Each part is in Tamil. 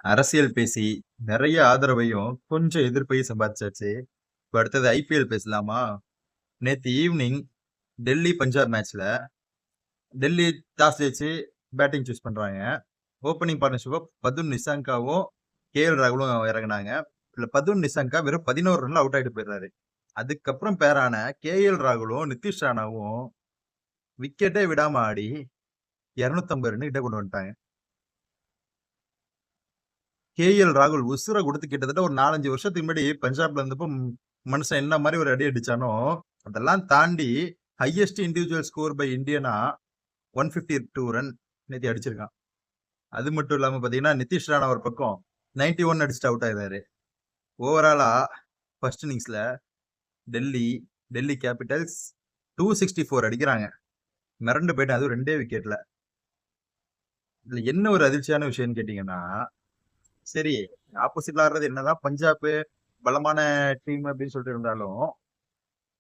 அரசியல் பேசி நிறைய ஆதரவையும், கொஞ்சம் எதிர்ப்பையும் சம்பாதிச்சாச்சு. இப்ப அடுத்தது ஐபிஎல் பேசலாமா? நேத்து ஈவ்னிங் டெல்லி பஞ்சாப் மேட்ச்ல டெல்லி டாஸ் ஜெயிச்சு பேட்டிங் சூஸ் பண்றாங்க. Opening பார்ட்னர்ஷிப்பா பதுன் நிஷாங்காவும், KL ராகுலும் இறங்குனாங்க. இதுல பதுன் நிஷாங்கா வெறும் 11 ரன்ல அவுட் ஆயிட்டு போயிடுறாரு. அதுக்கப்புறம் பேரான கேஎல் ராகுலும், நிதிஷ் ராணாவும் விக்கெட்டே விடாம ஆடி 250 ரன் கிட்ட கொண்டு வந்துட்டாங்க. கேஎல் ராகுல் உசுர குடுத்து கிட்டத்தட்ட ஒரு 4, 5 வருஷத்துக்கு முன்னாடி பஞ்சாப்ல இருந்தப்போ மனுஷன் என்ன மாரி ஒரு அடி அடிச்சானோ, அதெல்லாம் தாண்டி ஹையஸ்ட் இண்டிவிஜுவல் ஸ்கோர் பை இந்தியனா 152 ரன் நேத்து அடிச்சிருக்கான். அது மட்டும் இல்லாம பாத்தீங்கன்னா, நிதிஷ் ராணா ஒரு பக்கம் 91 அடிச்சுட்டு அவுட் ஆயிறாரு. ஓவராலா ஃபர்ஸ்ட் இன்னிங்ஸ்ல டெல்லி கேபிட்டல்ஸ் 264 அடிக்கிறாங்க. மிரண்டு போயிட்டேன். அதுவும் 2 விக்கெட்ல. இதுல என்ன ஒரு அதிர்ச்சியான விஷயம்னு கேட்டீங்கன்னா, சரி ஆப்போசிட்ல ஆடுறது என்னதான் பஞ்சாப் பலமான டீம் அப்படின்னு சொல்லிட்டு இருந்தாலும்,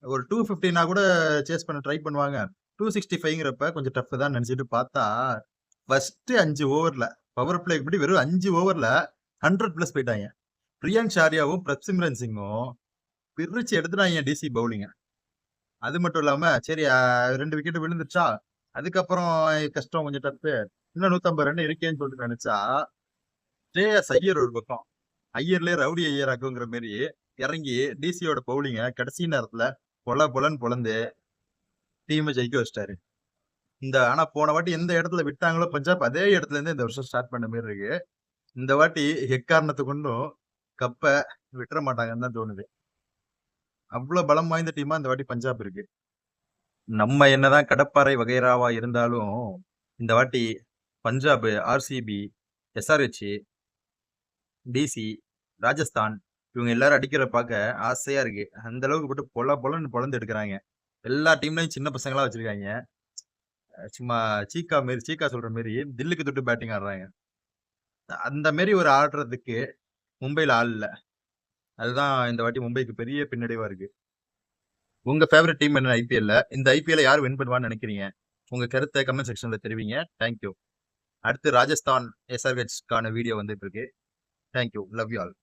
ஒரு 250 கூட சேஸ் பண்ண ட்ரை பண்ணுவாங்க. 265ங்கிறப்ப கொஞ்சம் டஃப் தான் நினைச்சிட்டு பார்த்தா, ஃபர்ஸ்ட் 5 ஓவர்ல பவர் பிளேக்கு முன்னாடி வெறும் 5 ஓவர்ல 100 பிளஸ் போயிட்டாங்க. பிரியங்க் ஷாரியாவும், பிரப்சிம்ரன் சிங்கும் பிரிச்சு எடுத்துட்டாங்க டிசி பவுலிங்க. அது மட்டும் இல்லாம சரி 2 விக்கெட் விழுந்துருச்சா, அதுக்கப்புறம் கஷ்டம் கொஞ்சம் டஃப். இன்னும் 150 ரன் இருக்கேன்னு சொல்லிட்டு நினைச்சா, ஸ்ரேயஸ் ஐயர் ஒரு பக்கம் ஐயர்லயே ரவுடி ஐயர் ஆக்குங்கிற மாதிரி இறங்கி டிசியோட பவுலிங்க கடைசி நேரத்துல பொலன்னு பொலந்து டீமை ஜெயிக்க வச்சிட்டாரு. ஆனா போன வாட்டி எந்த இடத்துல விட்டாங்களோ பஞ்சாப், அதே இடத்துல இருந்து இந்த வருஷம் ஸ்டார்ட் பண்ண மாதிரி இருக்கு. இந்த வாட்டி எக்காரணத்தை கொண்டும் கப்ப விட்டுற மாட்டாங்கன்னு தான் தோணுது. அவ்வளவு பலம் வாய்ந்த டீமா இந்த வாட்டி பஞ்சாப் இருக்கு. நம்ம என்னதான் கடப்பாறை வகைராவா இருந்தாலும் இந்த வாட்டி Punjab, RCB, SRH, DC, Rajasthan இவங்க எல்லாரும் அடிக்கிற பார்க்க ஆசையா இருக்கு. அந்த அளவுக்கு போட்டு பொலன்னு பொலந்து எடுக்கிறாங்க. எல்லா டீம்லயும் சின்ன பசங்களா வச்சிருக்காங்க. சும்மா சீக்கா சொல்ற மாதிரி தில்லுக்கு தொட்டு பேட்டிங் ஆடுறாங்க. அந்த மாதிரி ஒரு ஆடுறதுக்கு மும்பைல ஆள் இல்ல. அதுதான் இந்த வாட்டி மும்பைக்கு பெரிய பின்னடைவா இருக்கு. உங்க ஃபேவரட் டீம் என்ன ஐபிஎல்ல? இந்த ஐபிஎல்ல யார் வின் பண்ணுவான்னு நினைக்கிறீங்க? உங்க கருத்தை கமெண்ட் செக்ஷன்ல தெரிவிங்க. தேங்க்யூ. அடுத்து ராஜஸ்தான் எஸ்ஆர்ஹெச்கான வீடியோ வந்துட்டு இருக்கு. தேங்க்யூ. Love you all.